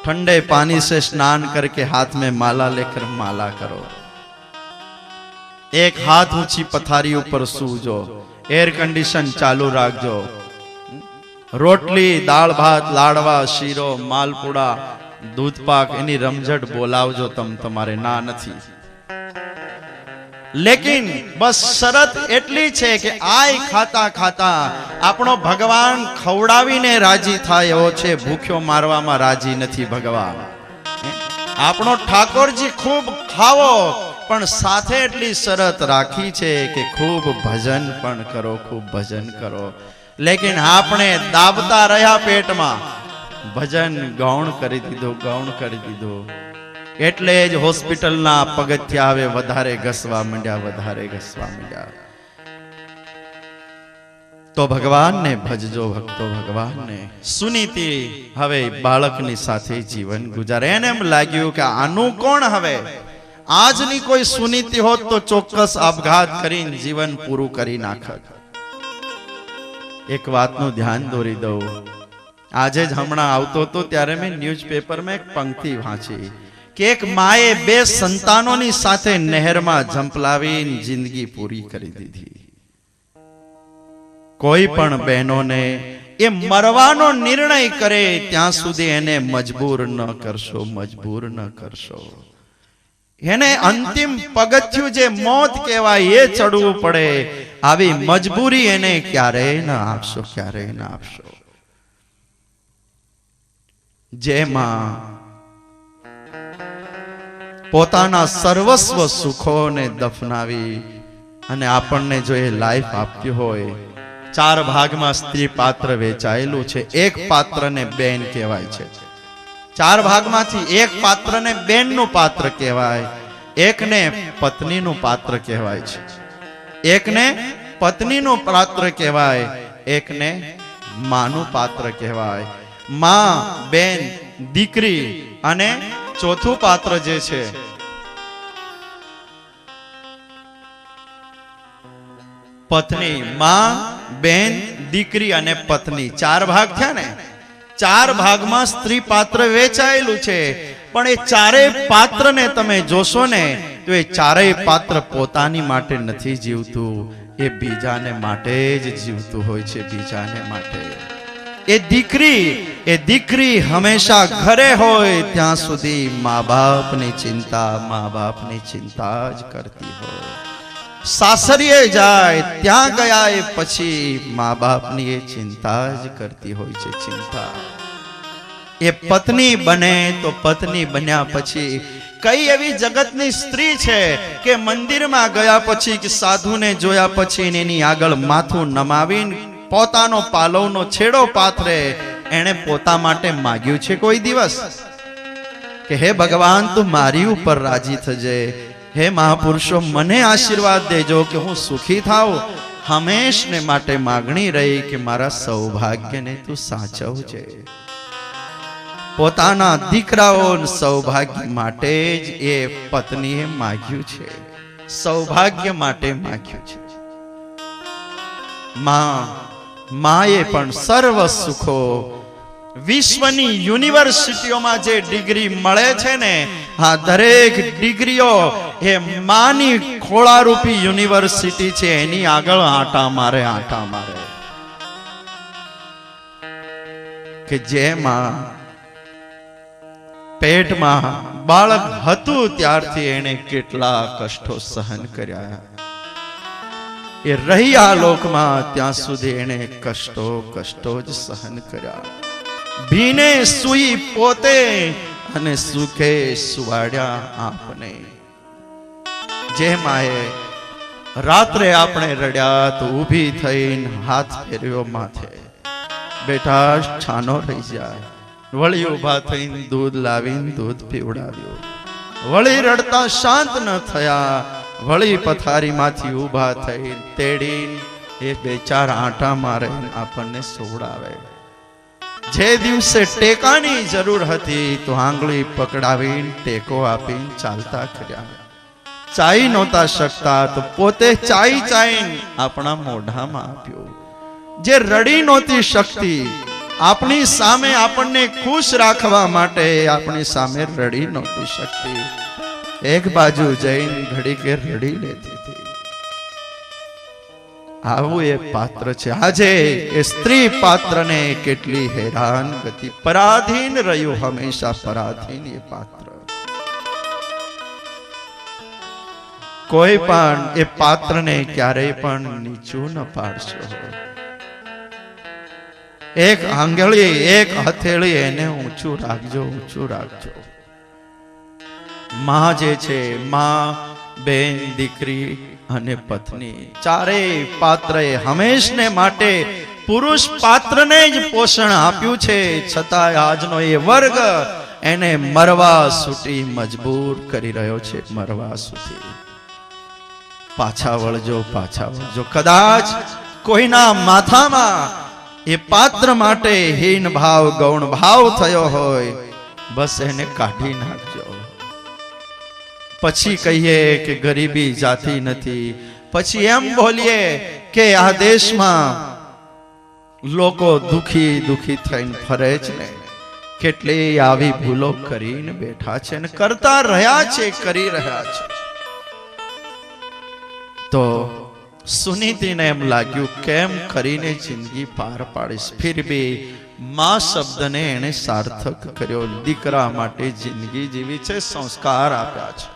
Speaker 1: ठंडे पानी से स्नान करके हाथ में माला लेकर माला करो. एक हाथ ऊंची पथारी ऊपर सूजो, एयर कंडीशन चालू राखजो, रोटली दाल भात लाडवा शीरो मालपुड़ा दूध पाक एनी रमझट बोलावजो तम तमारे ना नहीं. लेकिन बस शरत एटली छे के आय खाता खाता आपणो भगवान खवડાવીને राजी थाय एवो छे, भूख्यो मारवामां राजी नथी भगवान. आपणो ठाकोरजी खूब खावो पण साथे एटली शरत राखी छे के खूब भजन पण करो, खूब भजन करो. लेकिन आपणे दाबता रह्या पेटमां भजन गौण करी दीधो, गौण करी दीधो. એટલે જ હોસ્પિટલના પગથિયા હવે વધારે ઘસવા માંડ્યા, વધારે ઘસવા માંડ્યા. તો ભગવાનને ભજજો ભક્તો, ભગવાનને. સુનીતિ હવે બાળકની સાથે જીવન ગુજારે. એને એમ લાગ્યું કે આનું કોણ હવે? આજની કોઈ સુનીતિ હોત તો ચોક્કસ આપઘાત કરીને જીવન પૂરું કરી નાખત. એક વાતનું ધ્યાન દોરી દઉં. આજે જ હમણાં આવતો હતો ત્યારે મેં ન્યૂઝપેપરમાં એક પંક્તિ વાંચી કે એક માએ 2 સંતાનોની સાથે નહેરમાં ઝંપલાવીને જિંદગી પૂરી કરી દીધી. કોઈ પણ બહેનોને એ મરવાનો નિર્ણય કરે ત્યાં સુધી એને મજબૂર ન કરશો, મજબૂર ન કરશો. એને અંતિમ પગથિયું જે મોત કહેવાય એ ચડવું પડે, આવી મજબૂરી એને ક્યારેય ન આપશો, ક્યારેય ન આપશો. જેમાં પોતાના સર્વસ્વ સુખોને દફનાવી અને આપણને જો એ લાઈફ આપતી હોય. 4 ભાગમાં સ્ત્રી પાત્ર વેચાયેલું છે. એક પાત્રને બેન કહેવાય છે. 4 ભાગમાંથી એક પાત્રને બેનનું પાત્ર કહેવાય, એકને પત્નીનું પાત્ર કહેવાય છે, એકને પત્નીનું પાત્ર કહેવાય, એકને માનું પાત્ર કહેવાય. માં, બેન, દીકરી અને ચોથું પાત્ર જે છે પત્ની. માં, બેન, દીકરી અને પત્ની 4 ભાગ થયા ને. 4 ભાગમાં સ્ત્રી પાત્ર વેચાયેલું છે. પણ એ 4 પાત્રને તમે જોશો ને તો એ 4 પાત્ર પોતાની માટે નથી જીવતું, એ બીજાને માટે જ જીવતું હોય છે, બીજાને માટે. એ દીકરી હંમેશા ઘરે હોય ત્યાં સુધી મા બાપની ચિંતા જ કરતી હોય. સાસરીએ જાય ત્યાં ગયા એ પછી મા બાપની એ ચિંતા જ કરતી હોય છે, ચિંતા. એ પત્ની બને તો પત્ની બન્યા પછી કઈ એવી જગતની સ્ત્રી છે કે મંદિરમાં ગયા પછી કે સાધુને જોયા પછી એની આગળ માથું નમાવીને પોતાનો પાલવનો છેડો પાથરે એને પોતા માટે માંગ્યું છે કોઈ દિવસ કે હે ભગવાન તું મારી ઉપર રાજી થજે, હે મહાપુરુષો મને આશીર્વાદ દેજો કે હું સુખી થાઉં? હંમેશને માટે માગણી રહી કે મારા સૌભાગ્યને તું સાચવજે. પોતાના દીકરાઓ સૌભાગ્ય માટે જ એ પત્નીએ માગ્યું છે, સૌભાગ્ય માટે માગ્યું છે. માએ પણ સર્વ સુખો, વિશ્વની યુનિવર્સિટીઓમાં જે ડિગ્રી મળે છે ને, આ દરેક ડિગ્રીઓ એ માની ખોળારૂપી યુનિવર્સિટી છે, એની આગળ આંટા મારે કે જેમાં પેટમાં બાળક હતું ત્યારથી એને કેટલા કષ્ટો સહન કર્યા, એ રહી આ લોકમાં ત્યાં સુધી એને કષ્ટો જ સહન કર્યા. ભીને સુઈ પોતે અને સુખે સુવાડ્યા આપને. જે માએ રાત્રે આપણે રડ્યા તો ઊભી થઈને હાથ ફેર્યો માથે, બેટા છાનો રહી જાય. વળી ઊભા થઈને દૂધ લાવીને દૂધ પીવડાવ્યું. વળી રડતા શાંત ન થયા, વળી પથારીમાંથી ઊભા થઈ તેડીને એ બે ચાર આંટા મારે આપણને સોવડાવે. જે દિવસે ટેકાની જરૂર હતી તો આંગળી પકડાવીને ટેકો આપીને ચાલતા કર્યા. ચાઈ નહોતા શકતા તો પોતે ચાઈને આપણા મોઢામાં આપ્યું. જે રડી નહોતી શકતી, આપણી સામે આપણને ખુશ રાખવા માટે આપણી સામે રડી નહોતી શકતી, એક બાજુ જઈને ઘડી કે રડી લેતી હતી. આવું એ પાત્ર છે. આજે એ સ્ત્રી પાત્રને કેટલી હેરાન ગતિ, પરાધીન રહ્યું, હંમેશા પરાધીન એ પાત્ર. કોઈ પણ એ પાત્રને ક્યારેય પણ નીચું ન પાડશો. એક આંગળી એક હથેળી એને ઊંચું રાખજો. માં જે છે, માં, બેન, દીકરી અને પત્ની, ચારેય પાત્રએ હંમેશને માટે પુરુષ પાત્રને જ પોષણ આપ્યું છે. છતાં આજનો એ વર્ગ એને મરવા સૂટી મજબૂર કરી રહ્યો છે, મરવા સૂટી. પાછા વળજો. કદાચ કોઈના માથામાં એ પાત્ર માટે હીન ભાવ, ગૌણ ભાવ થયો હોય, બસ એને કાઢી નાખજો. પછી કહીએ કે ગરીબી જાતી નથી, પછી એમ બોલીએ કે આ દેશમાં લોકો દુખી થઈને ફરે છે ને, કેટલી આવી ભૂલો કરીને બેઠા છે ને કરતા રહ્યા છે, કરી રહ્યા છે. તો સુનીતિને એમ લાગ્યું કેમ કરીને જિંદગી પાર પાડીશ. ફિર ભી માં શબ્દને એને સાર્થક કર્યો. દીકરા માટે જિંદગી જીવી છે, સંસ્કાર આપ્યા છે,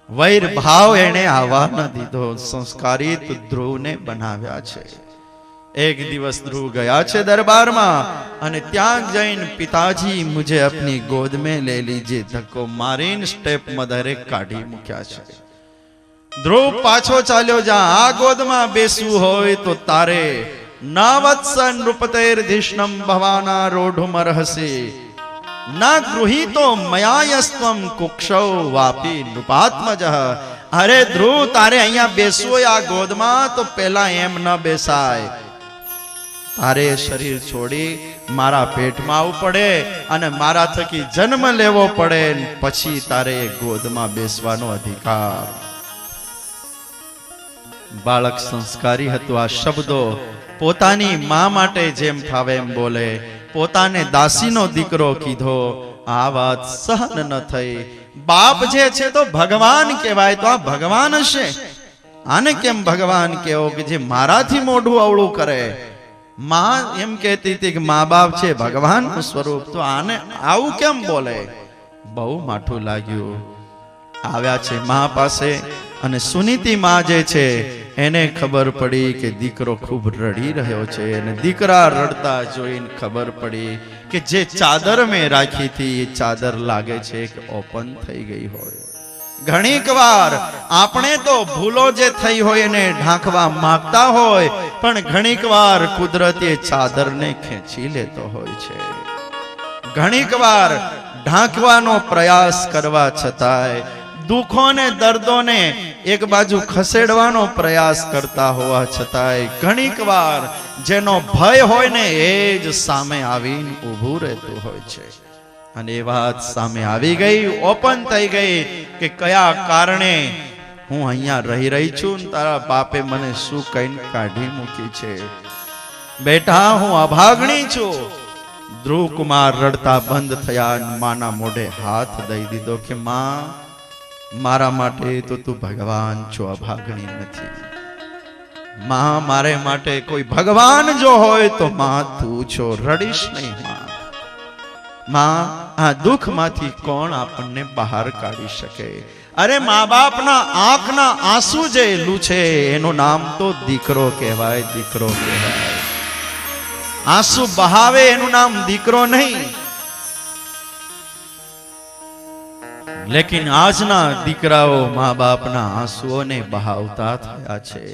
Speaker 1: વૈર ભાવ એને આવવા ન દીધો. સંસ્કારિત ધ્રુવને બનાવ્યા છે. એક દિવસ ધ્રુવ ગયા છે દરબારમાં અને ત્યાં જઈને પિતાજી મુझे अपनी गोद में ले लीजिए ધક્કો મારીને સ્ટેપ મધરે કાઢી મૂક્યા છે. ધ્રુવ પાછો ચાલ્યો જા. આ ગોદમાં બેસવું હોય તો તારે નાવત્સ નૃપતેર ધીષ્ણમ ભવાના રોઢુમરહસી ના ગૃહીતો મયાયસ્ત્વમ કુક્ષૌ વાપી નૃપાત્મજ. અરે ધ્રુવ, તારે અહીંયા બેસવું હોય આ ગોદમાં તો પેલા એમ ન બેસાય. તારે શરીર છોડી મારા પેટમાં આવવું પડે અને મારા થકી જન્મ લેવો પડે, પછી તારે ગોદમાં બેસવાનો અધિકાર. બાળક સંસ્કારી હતું. આ શબ્દો પોતાની માં માટે જેમ ફાવે એમ બોલે. પોતાને દાસીનો દીકરો કીધો, આ વાત સહન ન થઈ. બાપ જે છે તો ભગવાન કહેવાય, તો આ ભગવાન હશે. આને કેમ ભગવાન કહેવો કે જે મારાથી મોઢું અવળું કરે. માં એમ કહેતી હતી કે મા બાપ છે ભગવાનનું સ્વરૂપ, તો આને આવું કેમ બોલે. બહુ માઠું લાગ્યું. આવ્યા છે માં પાસે અને સુનીતિ માં જે છે એને ખબર પડી કે દીકરો ખૂબ રડી રહ્યો છે. અને દીકરા રડતા જોઈને ખબર પડી કે જે ચાદર મેં રાખી હતી એ ચાદર લાગે છે કે ઓપન થઈ ગઈ હોય. ઘણીક વાર આપણે તો ભૂલો જે થઈ હોય એને ઢાંકવા માંગતા હોય, પણ ઘણીક વાર કુદરત એ ચાદરને ખેંચી લેતો હોય છે. ઘણીક વાર ઢાંકવાનો પ્રયાસ કરવા છતાંય દુઃખો ને દર્દોને એક બાજુ ખસેડવાનો પ્રયાસ કરતા હોવા છતાંય ઘણીક વાર જેનો ભય હોય ને એ જ સામે આવીને ઊભું રહેતું હોય છે. અને એ વાત સામે આવી ગઈ, ઓપન થઈ ગઈ કે કયા કારણે હું અહીંયા રહી છું ને તારા બાપે મને શું કહીને કાઢી મૂકી છે. બેટા હું અભાગણી છું. ધ્રુવકુમાર રડતા બંધ થયા, માના મોઢે હાથ દઈ દીધો કે માં, મારા માટે તો તું ભગવાન છો, અભાગણી નથી. માં મારે માટે કોઈ ભગવાન જો હોય તો માં તું છો, રડીશ નહીં માં. માં આ દુઃખમાંથી કોણ આપણને બહાર કાઢી શકે? અરે મા બાપના આંખના આંસુ જે લૂછે એનું નામ તો દીકરો કહેવાય, દીકરો કહેવાય. આંસુ બહાવે એનું નામ દીકરો નહીં. લેકિન આજના દીકરાઓ મા બાપના આંસુઓને બહાવતા થયા છે.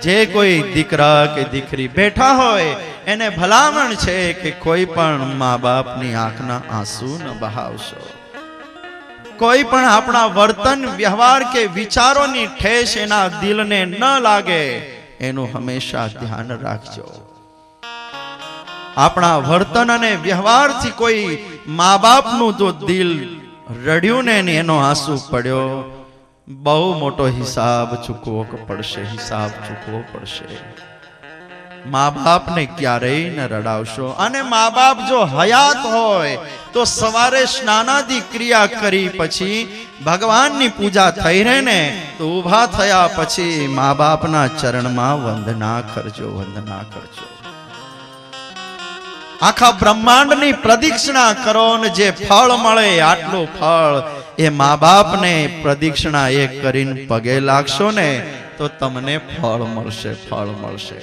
Speaker 1: જે કોઈ દીકરા કે દીકરી બેઠા હોય એને ભલામણ છે કે કોઈ પણ મા બાપની આંખના આંસુ ન બહાવશો. કોઈ પણ આપણા વર્તન વ્યવહાર કે વિચારોની ઠેસ એના દિલને ન લાગે એનું હંમેશા ધ્યાન રાખજો. આપણા વર્તન અને વ્યવહારથી કોઈ મા બાપનું જો દિલ રડ્યું ને એનો આંસુ પડ્યો, બહુ મોટો હિસાબ ચૂકવો પડશે, હિસાબ ચૂકવો પડશે. મા બાપને ક્યારેય ન રડાવશો. અને મા બાપ જો હયાત હોય તો સવારે સ્નાનાદિ ક્રિયા કરી પછી ભગવાનની પૂજા થઈ રહે ને તો ઊભા થયા પછી મા બાપના ચરણમાં વંદના કરજો, વંદના કરજો. આખા બ્રહ્માંડની પ્રદક્ષિણા કરો ને જે ફળ મળે આટલું ફળ એ મા બાપને પ્રદક્ષિણા એક કરીને પગે લાગશો ને તો તમને ફળ મળશે, ફળ મળશે.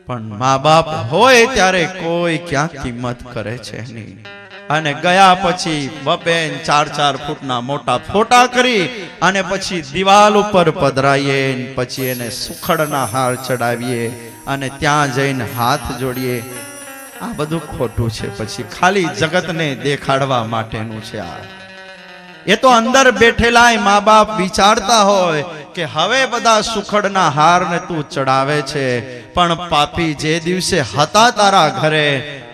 Speaker 1: પણ મા બાપ હોય ત્યારે કોઈ ક્યાં કિંમત કરે છે નહીં. અને ગયા પછી બબેન 4-4 ફૂટના મોટા ફોટા કરી અને પછી દિવાલ ઉપર પધરાઈએ, પછી એને સુખડના હાર ચડાવીએ અને ત્યાં જઈને હાથ જોડીએ. આ બધું ખોટું છે. પછી ખાલી જગતને દેખાડવા માટેનું છે આ. એ તો અંદર બેઠેલા મા બાપ વિચારતા હોય કે હવે બધા સુખડના હાર ને તું ચડાવે છે, પણ પાપી જે દિવસે હતા તારા ઘરે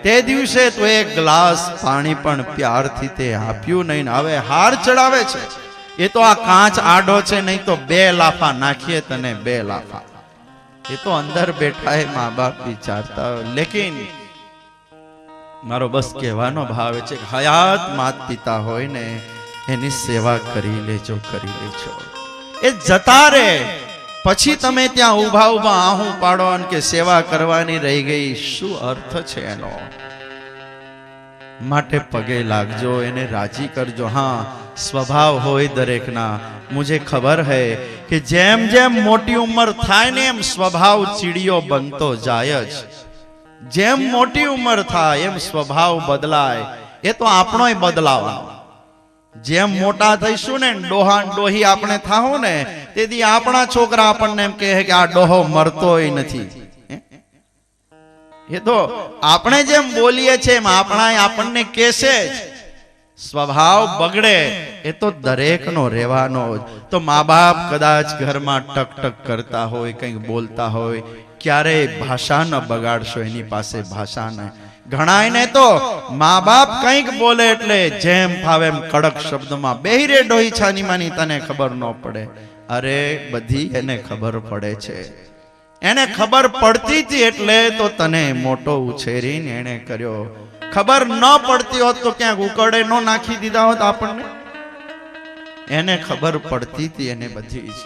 Speaker 1: તે દિવસે તો એક ગ્લાસ પાણી પણ પ્યારથી તે આપ્યું નહીં, હવે હાર ચડાવે છે. એ તો આ કાચ આડો છે, નહીં તો 2 લાફા નાખીએ તને 2 લાફા. એ તો અંદર બેઠા એ મા બાપ વિચારતા હોય. લેકિન મારો બસ કહેવાનો ભાવ છે કે હયાત માત પિતા હોય ને એની સેવા કરી લેજો, કરી લેજો. એ જતા રે પછી તમે ત્યાં ઊભા ઊભા આહું પાડો કે સેવા કરવાની રહી ગઈ, શું અર્થ છે એનો? માટે પગે લાગજો, એને રાજી કરજો. હા, સ્વભાવ હોય દરેકના. મુझे ખબર હૈ કે જેમ જેમ મોટી ઉંમર થાય ને એમ સ્વભાવ ચીડિયો બનતો જાય જ. જેમ મોટી ઉંમર થાય એમ સ્વભાવ બદલાય. એ તો આપણોય બદલાવાનો. જેમ મોટા થઈશું ને ડોહા ડોહી આપણે થાવું ને તેથી આપણા છોકરા આપણને એમ કહે કે આ ડોહો મરતોય નથી. એ તો આપણે જેમ બોલીએ છીએ એમ આપણા આપણને કહેશે જ. સ્વભાવ બગડે એ તો દરેકનો રહેવાનો જ. તો મા બાપ કદાચ ઘરમાં ટક ટક કરતા હોય, કંઈક બોલતા હોય, ક્યારેય ભાષા ન બગાડશો. એની પાસે ભાષા ન. ઘણાયને તો મા બાપ કંઈક બોલે એટલે જેમ ફાવે એમ કડક શબ્દમાં બેહી રે ડોહી છાની માની, તને ખબર ન પડે. અરે બધી એને ખબર પડે છે. એને ખબર પડતી હતી એટલે તો તને મોટો ઉછેરીને એને કર્યો. ખબર ન પડતી હોત તો ક્યાંક ઉકળે ન નાખી દીધા હોત આપણને. એને ખબર પડતી હતી એને બધી જ.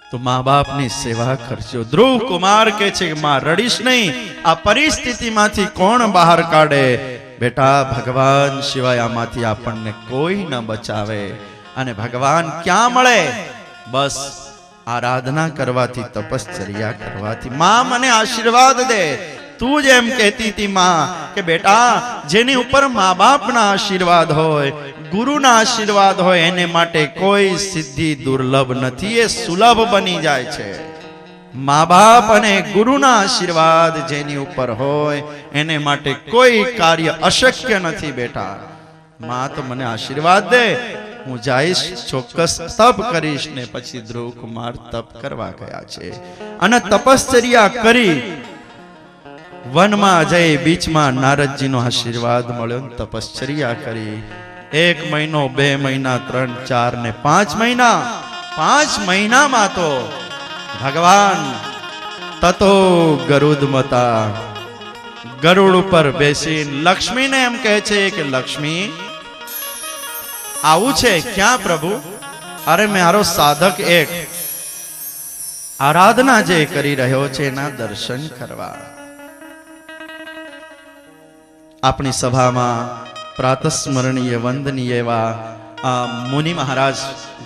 Speaker 1: તો મા બાપની સેવા કરજો. ધ્રુવ કુમાર કે છે કે માં રડીશ નહીં. આ પરિસ્થિતિમાંથી કોણ બહાર કાઢે? બેટા ભગવાન સિવાય આમાંથી આપણને કોઈ ન બચાવે. અને ભગવાન ક્યાં મળે? બસ આરાધના કરવાથી, તપશ્ચર્યા કરવાથી. માં મને આશીર્વાદ દે. તું જ એમ કહેતી હતી માં કે બેટા જેની ઉપર મા બાપના આશીર્વાદ હોય, ગુરુના આશીર્વાદ હોય, એને માટે કોઈ સિદ્ધિ દુર્લભ નથી, એ સુલભ બની જાય છે. મા બાપ અને ગુરુના આશીર્વાદ જેની ઉપર હોય એને માટે કોઈ કાર્ય અશક્ય નથી બેટા. માં તો મને આશીર્વાદ દે, હું જઈશ, ચોક્કસ તપ કરીશ. ને પછી ધ્રુવ કુમાર તપ કરવા ગયા છે અને તપશ્ચર્યા કરી વનમાં જઈ બીચમાં નારદજીનો આશીર્વાદ મળ્યો. તપશ્ચર્યા કરી 1 મહિનો, 2 મહિના, 3, 4 ને 5 મહિના. 5 મહિનામાં તો ભગવાન તતો ગરુડમતા ગરુડ ઉપર બેસીને લક્ષ્મીને એમ કહે છે કે લક્ષ્મી આવું છે. ક્યાં પ્રભુ? અરે મારો સાધક એક આરાધના જે કરી રહ્યો છે એના દર્શન કરવા. આપણી સભામાં પ્રાતસ્મરણીય વંદનીય એવા મુનિ મહારાજ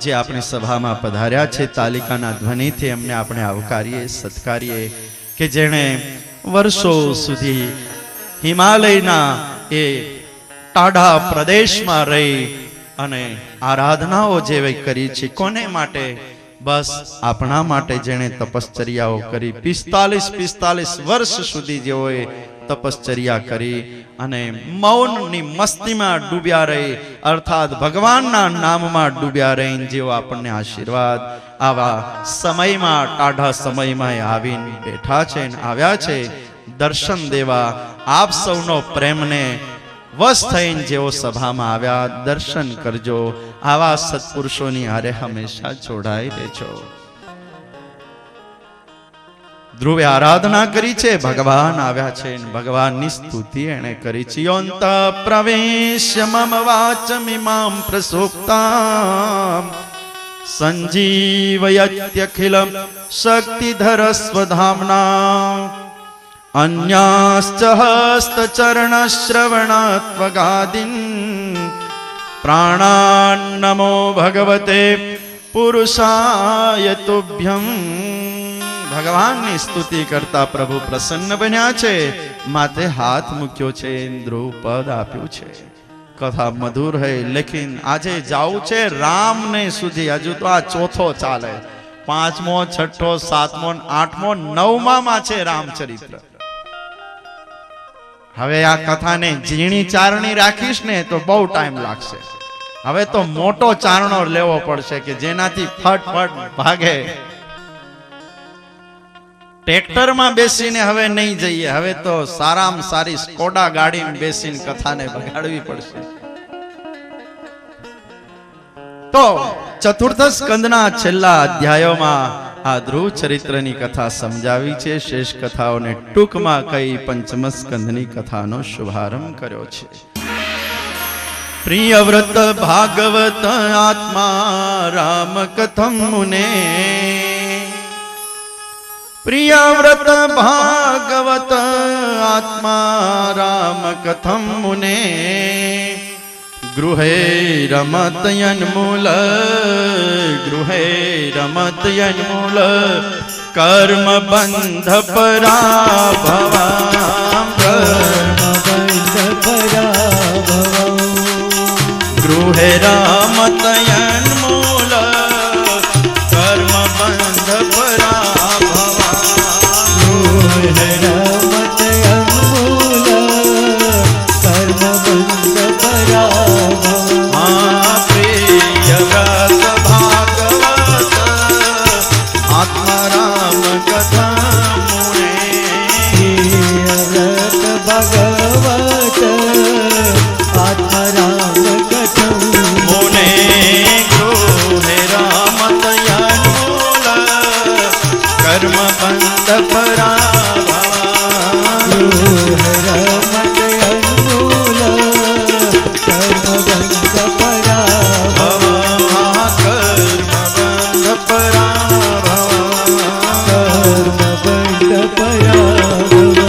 Speaker 1: જે આપણી સભામાં પધાર્યા છે, તાલિકાના ધ્વનિથી એમને આપણે આવકારીએ, સત્કારીએ, કે જેણે વર્ષો સુધી હિમાલયના એ ટાઢા પ્રદેશમાં રહી અને આરાધનાઓ જેવી કરી છે. કોને માટે? બસ આપણા માટે જેણે તપશ્ચર્યાઓ કરી. 45 વર્ષ સુધી જેઓએ તપશ્ચર્યા કરી અને મૌનની મસ્તીમાં ડૂબ્યા રહી, અર્થાત ભગવાનના નામમાં ડૂબ્યા રહીને જેઓ આપણને આશીર્વાદ આવા સમયમાં, ટાઢા સમયમાં આવીને બેઠા છે, આવ્યા છે દર્શન દેવા. આપ સૌનો પ્રેમને વશ થઈને જેઓ સભામાં આવ્યા, દર્શન કરજો. આવા સત્પુરુષોની હારે હંમેશા જોડાઈ રહેજો. ધ્રુવે આરાધના કરી છે, ભગવાન આવ્યા છે, ભગવાનની સ્તુતિ એને કરી છે. યોંત પ્રવેશ્ય મમ વાચમિમામ પ્રસુપ્તામ સંજીવયત્યખિલમ શક્તિધર સ્વધામ્ના અન્યાશ્ચ હસ્તચરણ શ્રવણાત્વગાદિન પ્રાણાન્નમો ભગવતે પુરુષાય તુભ્યમ. ભગવાનની સ્તુતિ કરતા પ્રભુ પ્રસન્ન બન્યા છે, માથે હાથ મૂક્યો છે, ધ્રુવ પદ આપ્યું છે. કથા મધુર હૈ, લેકિન આજે જાવું છે રામને સુધી. હજુ તો આ ચોથો ચાલે, 5મો, 6ઠો, 7મો, 8મો, 9માં છે રામચરિત્ર. હવે આ કથાને ઝીણી ચારણી રાખીશ ને તો બહુ ટાઈમ લાગશે. હવે તો મોટો ચારણો લેવો પડશે કે જેનાથી ફટફટ ભાગે. ટ્રેક્ટરમાં બેસીને હવે નહીં જઈએ, હવે તો સારામાં સારી સ્કોડા ગાડીમાં બેસીને કથાને બગાડવી પડશે. તો ચતુર્થ સ્કંદના છેલ્લા અધ્યાયોમાં આ ધ્રુવ ચરિત્રની કથા સમજાવી છે. શેષ કથાઓને ટૂંકમાં કઈ પંચમ સ્કંદની કથાનો શુભારંભ કર્યો છે. પ્રિયવ્રત ભાગવત આત્મા રામ કથમ મુને. પ્રિયવ્રત ભાગવત આત્મા રામ કથમ મુને. ગૃહે રમતયન્મૂલ, ગૃહે રમતયન્મૂલ કર્મ બંધ પરાભવામ, કર્મ બંધ પરાભવામ. ગૃહે રમતયન્મૂલ કર્મ બંધ પરાભવામ. ગૃહે રમતયન્મૂલ કર્મ બંધ પરાભવામ. પ્રિયવ્રત ભાગવત આત્મા રામ કથા મુને. પ્રિયવ્રત ભાગવત આત્મા રામ કથા મુને. ગૃહે રમતયન્મૂલ કર્મ બંધ પરાભવામ. ગૃહે રમતયન્મૂલ કર્મ બંધ